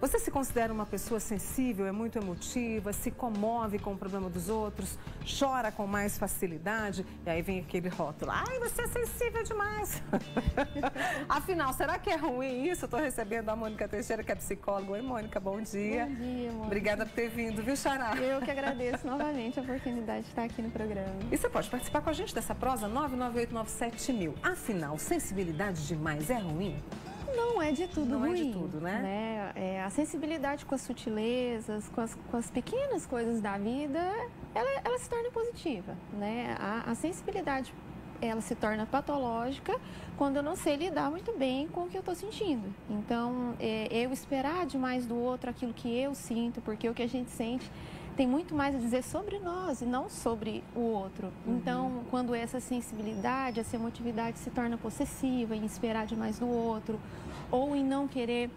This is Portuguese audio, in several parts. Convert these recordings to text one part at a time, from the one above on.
Você se considera uma pessoa sensível, é muito emotiva, se comove com o problema dos outros, chora com mais facilidade? E aí vem aquele rótulo, ai, você é sensível demais. Afinal, será que é ruim isso? Eu estou recebendo a Mônica Teixeira, que é psicóloga. Oi, Mônica, bom dia. Bom dia, Mônica. Obrigada por ter vindo, viu, Xará? Eu que agradeço novamente a oportunidade de estar aqui no programa. E você pode participar com a gente dessa prosa 998-97000. Afinal, sensibilidade demais é ruim? Não é de tudo ruim. Não é de tudo, né? A sensibilidade com as sutilezas, com as pequenas coisas da vida, ela se torna positiva, né? A sensibilidade, ela se torna patológica quando eu não sei lidar muito bem com o que eu estou sentindo. Então, eu esperar demais do outro aquilo que eu sinto, porque o que a gente sente tem muito mais a dizer sobre nós e não sobre o outro. Então, quando essa sensibilidade, essa emotividade se torna possessiva em esperar demais do outro, ou em não querer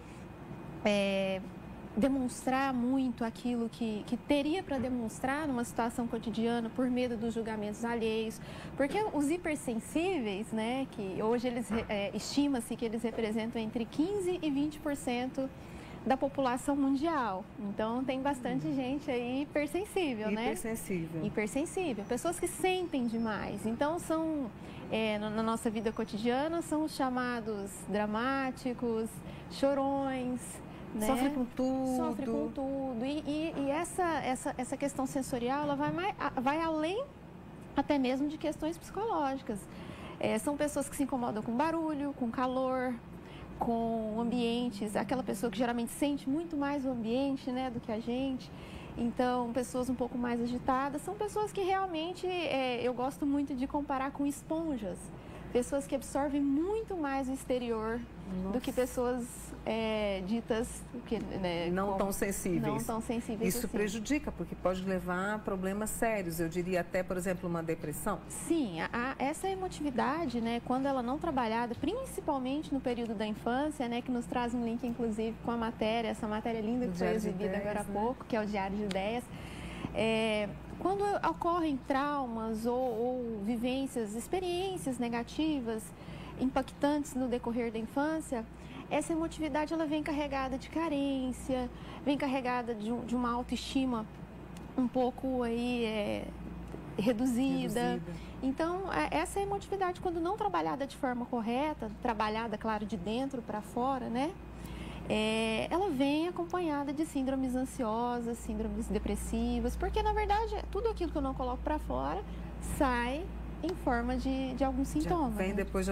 demonstrar muito aquilo que teria para demonstrar numa situação cotidiana por medo dos julgamentos alheios. Porque os hipersensíveis, né, que hoje eles estima-se que eles representam entre 15% e 20% da população mundial. Então, tem bastante gente aí hipersensível, né? Hipersensível. Hipersensível. Pessoas que sentem demais. Então, são, na nossa vida cotidiana, são os chamados dramáticos, chorões, né? Sofre com tudo. Sofre com tudo. E essa questão sensorial, ela vai além até mesmo de questões psicológicas. São pessoas que se incomodam com barulho, com calor, com ambientes, aquela pessoa que geralmente sente muito mais o ambiente, né, do que a gente. Então, pessoas um pouco mais agitadas, são pessoas que realmente, eu gosto muito de comparar com esponjas. Pessoas que absorvem muito mais o exterior do que pessoas ditas não tão sensíveis. Não tão sensíveis. Isso assim. Prejudica, porque pode levar a problemas sérios. Eu diria até, por exemplo, uma depressão. Sim, essa emotividade, né, quando ela não trabalhada, principalmente no período da infância, né, que nos traz um link, inclusive, com a matéria, essa matéria linda que foi exibida agora há pouco, que é o Diário de Ideias. Quando ocorrem traumas ou vivências, experiências negativas, impactantes no decorrer da infância, essa emotividade ela vem carregada de carência, vem carregada de uma autoestima um pouco aí, reduzida. Então, essa emotividade, quando não trabalhada de forma correta, trabalhada, claro, de dentro para fora, né? Ela vem acompanhada de síndromes ansiosas, síndromes depressivas, porque, na verdade, tudo aquilo que eu não coloco para fora sai em forma de algum sintoma. Vem depois de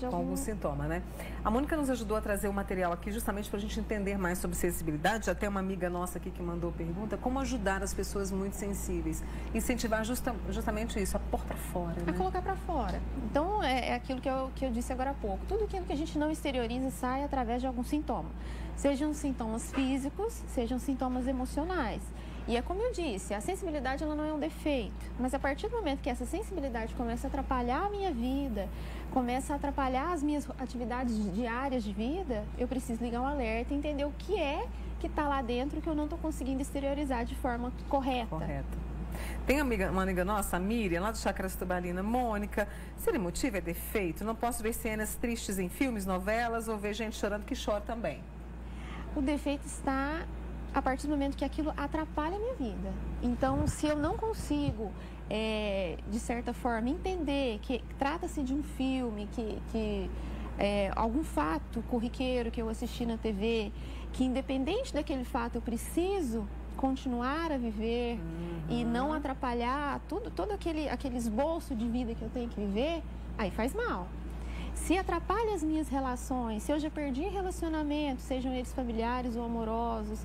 algum sintoma, né? A Mônica nos ajudou a trazer o material aqui justamente para a gente entender mais sobre sensibilidade. Já tem uma amiga nossa aqui que mandou pergunta: como ajudar as pessoas muito sensíveis? Incentivar justamente isso, a pôr para fora, né? A colocar para fora. Então, é aquilo que eu disse agora há pouco. Tudo aquilo que a gente não exterioriza sai através de algum sintoma. Sejam sintomas físicos, sejam sintomas emocionais. E é como eu disse, a sensibilidade ela não é um defeito, mas a partir do momento que essa sensibilidade começa a atrapalhar a minha vida, começa a atrapalhar as minhas atividades diárias de vida, eu preciso ligar um alerta e entender o que é que está lá dentro que eu não estou conseguindo exteriorizar de forma correta. Tem uma amiga nossa, a Miriam, lá do Chácara Tubalina. Mônica, ser emotivo é defeito? Não posso ver cenas tristes em filmes, novelas ou ver gente chorando que chora também? O defeito está a partir do momento que aquilo atrapalha a minha vida. Então, se eu não consigo, de certa forma, entender que trata-se de um filme, que algum fato corriqueiro que eu assisti na TV, que independente daquele fato eu preciso continuar a viver e não atrapalhar todo aquele esboço de vida que eu tenho que viver, aí faz mal. Se atrapalha as minhas relações, se eu já perdi relacionamentos, sejam eles familiares ou amorosos,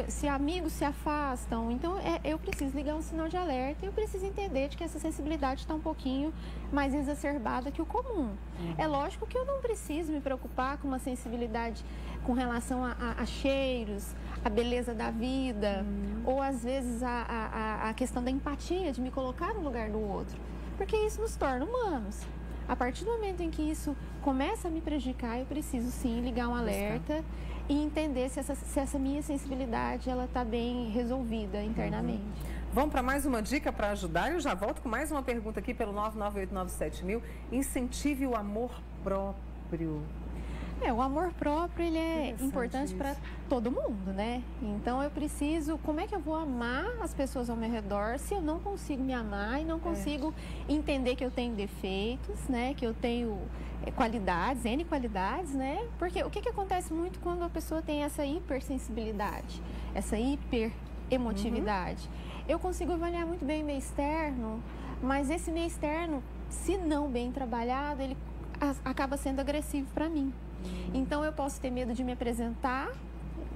se amigos se afastam, então eu preciso ligar um sinal de alerta e eu preciso entender de que essa sensibilidade está um pouquinho mais exacerbada que o comum. É lógico que eu não preciso me preocupar com uma sensibilidade com relação a cheiros, a beleza da vida, ou às vezes a questão da empatia, de me colocar no lugar do outro, porque isso nos torna humanos. A partir do momento em que isso começa a me prejudicar, eu preciso sim ligar um alerta e entender se essa minha sensibilidade ela está bem resolvida internamente. Vamos para mais uma dica para ajudar. Eu já volto com mais uma pergunta aqui pelo 998-97000. Incentive o amor próprio. O amor próprio, ele é importante para todo mundo, né? Então eu preciso, como é que eu vou amar as pessoas ao meu redor se eu não consigo me amar e não consigo entender que eu tenho defeitos, né? Que eu tenho qualidades, N qualidades, né? Porque o que acontece muito quando a pessoa tem essa hipersensibilidade, essa hiperemotividade? Eu consigo avaliar muito bem o meio externo, mas esse meio externo, se não bem trabalhado, ele acaba sendo agressivo para mim. Então eu posso ter medo de me apresentar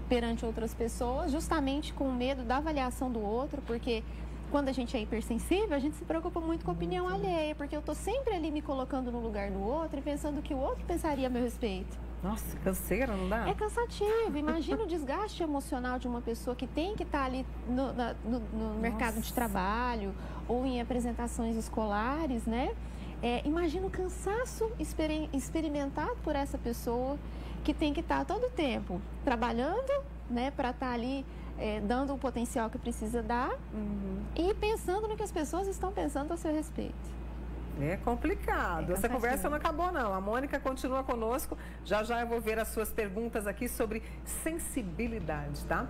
perante outras pessoas, justamente com medo da avaliação do outro, porque quando a gente é hipersensível, a gente se preocupa muito com a opinião alheia, porque eu estou sempre ali me colocando no lugar do outro e pensando o que o outro pensaria a meu respeito. Nossa, canseira, não dá? É cansativo. Imagina o desgaste emocional de uma pessoa que tem que estar ali no mercado de trabalho ou em apresentações escolares, né? Imagina o cansaço experimentado por essa pessoa que tem que estar todo o tempo trabalhando, né, para estar ali dando o potencial que precisa dar e pensando no que as pessoas estão pensando a seu respeito. É complicado. Essa conversa não acabou, não. A Mônica continua conosco. Já já eu vou ver as suas perguntas aqui sobre sensibilidade, tá?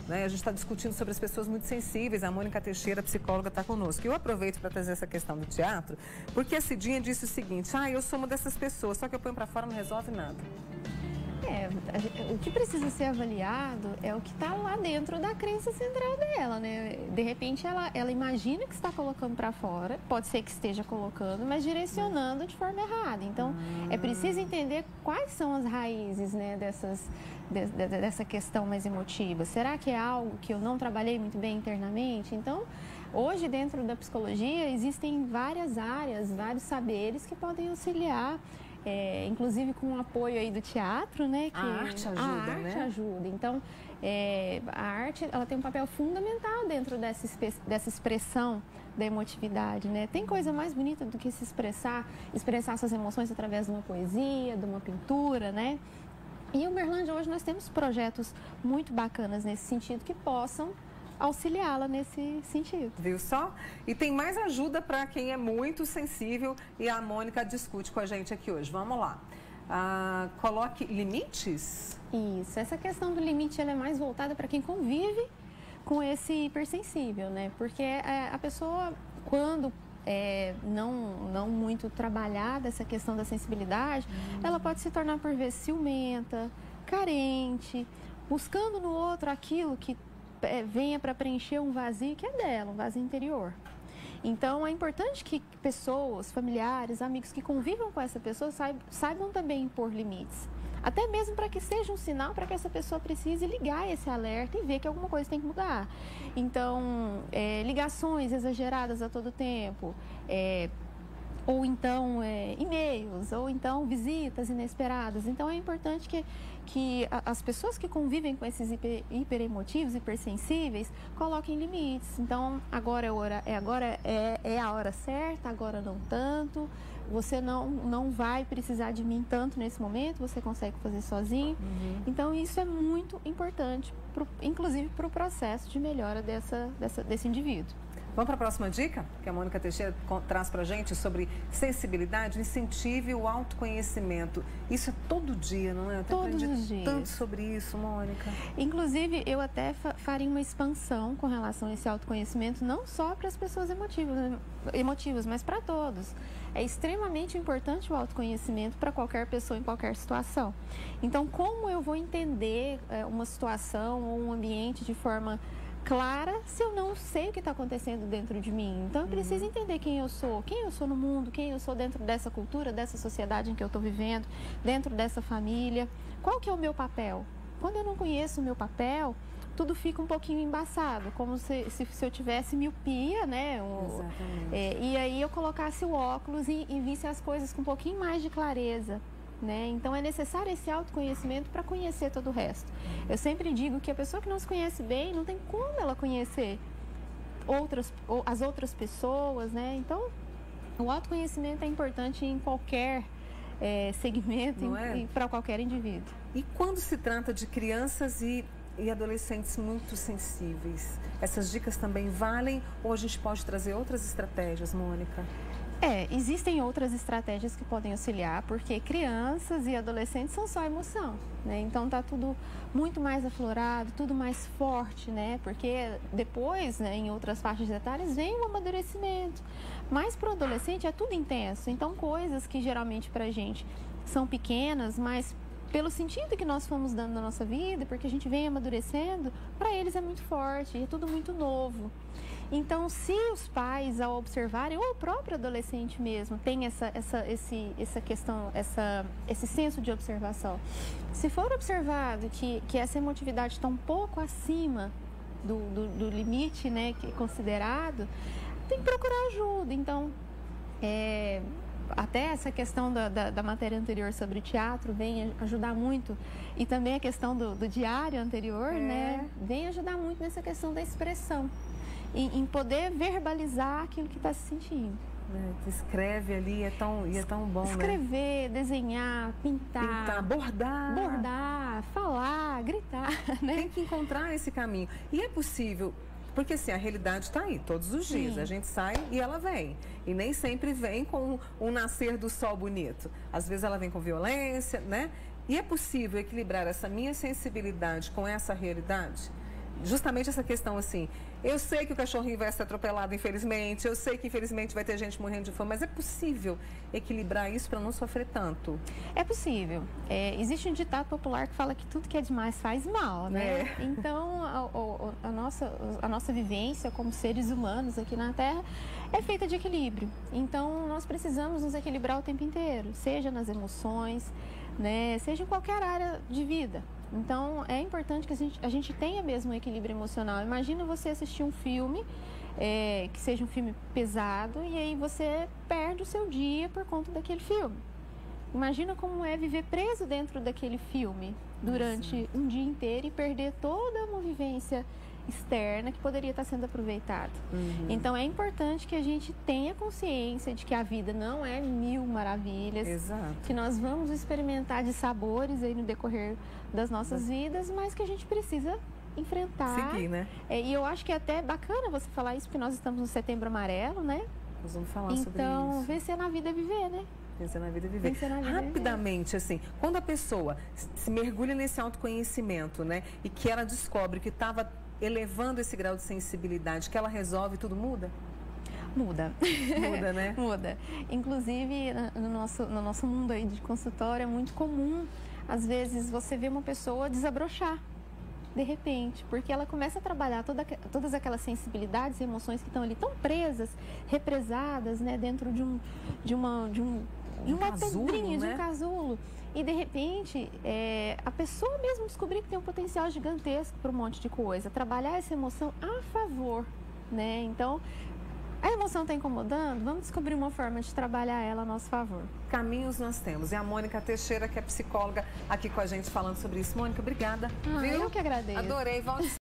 A gente está discutindo sobre as pessoas muito sensíveis. A Mônica Teixeira, psicóloga, está conosco. E eu aproveito para trazer essa questão do teatro, porque a Cidinha disse o seguinte: eu sou uma dessas pessoas, só que eu ponho para fora, não resolve nada. O que precisa ser avaliado é o que está lá dentro da crença central dela, né? De repente, ela imagina que está colocando para fora, pode ser que esteja colocando, mas direcionando de forma errada. Então, é preciso entender quais são as raízes, né, dessa questão mais emotiva. Será que é algo que eu não trabalhei muito bem internamente? Então, hoje, dentro da psicologia, existem várias áreas, vários saberes que podem auxiliar. Inclusive com o apoio aí do teatro, né? Que a arte ajuda, né? A arte ajuda. Então, a arte, ela tem um papel fundamental dentro dessa expressão da emotividade, né? Tem coisa mais bonita do que se expressar suas emoções através de uma poesia, de uma pintura, né? E o Uberlândia, hoje, nós temos projetos muito bacanas nesse sentido que possam auxiliá-la nesse sentido. Viu só? E tem mais ajuda para quem é muito sensível e a Mônica discute com a gente aqui hoje. Vamos lá. Coloque limites? Isso. Essa questão do limite, ela é mais voltada para quem convive com esse hipersensível, né? Porque a pessoa, quando não muito trabalhada essa questão da sensibilidade, ela pode se tornar, por vezes, ciumenta, carente, buscando no outro aquilo que venha para preencher um vazio que é dela, um vazio interior. Então, é importante que pessoas, familiares, amigos que convivam com essa pessoa saibam também impor limites. Até mesmo para que seja um sinal para que essa pessoa precise ligar esse alerta e ver que alguma coisa tem que mudar. Então, ligações exageradas a todo tempo, ou então e-mails, ou então visitas inesperadas. Então, é importante que as pessoas que convivem com esses hiperemotivos, hipersensíveis, coloquem limites. Então, agora é a hora certa, agora não tanto. Você não vai precisar de mim tanto nesse momento, você consegue fazer sozinho. Então, isso é muito importante, inclusive para o processo de melhora desse indivíduo. Vamos para a próxima dica que a Mônica Teixeira traz para a gente sobre sensibilidade, incentive o autoconhecimento. Isso é todo dia, não é? Eu todos os dias. Tanto sobre isso, Mônica. Inclusive, eu até faria uma expansão com relação a esse autoconhecimento, não só para as pessoas emotivas, mas para todos. É extremamente importante o autoconhecimento para qualquer pessoa em qualquer situação. Então, como eu vou entender uma situação ou um ambiente de forma clara se eu não sei o que está acontecendo dentro de mim? Então, eu preciso entender quem eu sou no mundo, quem eu sou dentro dessa cultura, dessa sociedade em que eu estou vivendo, dentro dessa família. Qual que é o meu papel? Quando eu não conheço o meu papel, tudo fica um pouquinho embaçado, como se eu tivesse miopia, né? E aí eu colocasse o óculos e visse as coisas com um pouquinho mais de clareza. Né? Então, é necessário esse autoconhecimento para conhecer todo o resto. Eu sempre digo que a pessoa que não se conhece bem, não tem como ela conhecer as outras pessoas, né? Então, o autoconhecimento é importante em qualquer segmento e para qualquer indivíduo. E quando se trata de crianças e adolescentes muito sensíveis, essas dicas também valem ou a gente pode trazer outras estratégias, Mônica? Existem outras estratégias que podem auxiliar, porque crianças e adolescentes são só emoção, né? Então tá tudo muito mais aflorado, tudo mais forte, né? Porque depois, né, em outras faixas etárias, vem o amadurecimento. Mas para o adolescente é tudo intenso. Então coisas que geralmente pra gente são pequenas, mas pelo sentido que nós fomos dando na nossa vida, porque a gente vem amadurecendo, para eles é muito forte, é tudo muito novo. Então, se os pais, ao observarem, ou o próprio adolescente mesmo, tem essa questão, esse senso de observação, se for observado que essa emotividade está um pouco acima do limite, né, que é considerado, tem que procurar ajuda. Então, até essa questão da matéria anterior sobre teatro vem ajudar muito, e também a questão do diário anterior, né, vem ajudar muito nessa questão da expressão, em poder verbalizar aquilo que está se sentindo. Escreve ali, é tão bom, escrever, né? Desenhar, pintar, bordar, falar, gritar, né? Tem que encontrar esse caminho. E é possível, porque assim, a realidade está aí todos os dias. Sim. A gente sai e ela vem. E nem sempre vem com um nascer do sol bonito. Às vezes ela vem com violência, né? E é possível equilibrar essa minha sensibilidade com essa realidade? Justamente essa questão assim, eu sei que o cachorrinho vai ser atropelado, infelizmente, eu sei que infelizmente vai ter gente morrendo de fome, mas é possível equilibrar isso para não sofrer tanto? É possível. Existe um ditado popular que fala que tudo que é demais faz mal, né? Então, a nossa vivência como seres humanos aqui na Terra é feita de equilíbrio. Então, nós precisamos nos equilibrar o tempo inteiro, seja nas emoções, né? Seja em qualquer área de vida. Então, é importante que a gente tenha mesmo um equilíbrio emocional. Imagina você assistir um filme, que seja um filme pesado, e aí você perde o seu dia por conta daquele filme. Imagina como é viver preso dentro daquele filme durante um dia inteiro e perder toda uma vivência externa que poderia estar sendo aproveitada. Então, é importante que a gente tenha consciência de que a vida não é mil maravilhas. Exato. Que nós vamos experimentar de sabores aí no decorrer das nossas vidas, mas que a gente precisa enfrentar. Seguir, né? E eu acho que é até bacana você falar isso, porque nós estamos no Setembro Amarelo, né? Nós vamos falar sobre isso. Então, vencer na vida é viver, né? Vencer na vida é viver. Vencer na vida Rapidamente, assim, quando a pessoa se mergulha nesse autoconhecimento, né? E que ela descobre que estava elevando esse grau de sensibilidade, que ela resolve, tudo muda? Muda. Muda, né? Muda. Inclusive, no nosso mundo aí de consultório, é muito comum, às vezes, você vê uma pessoa desabrochar, de repente, porque ela começa a trabalhar todas aquelas sensibilidades e emoções que estão ali tão presas, represadas, né, dentro de uma pedrinha, de um casulo. E, de repente, a pessoa mesmo descobrir que tem um potencial gigantesco para um monte de coisa. Trabalhar essa emoção a favor, né? Então, a emoção está incomodando? Vamos descobrir uma forma de trabalhar ela a nosso favor. Caminhos nós temos. E a Mônica Teixeira, que é psicóloga, aqui com a gente falando sobre isso. Mônica, obrigada. Eu que agradeço. Adorei. Volte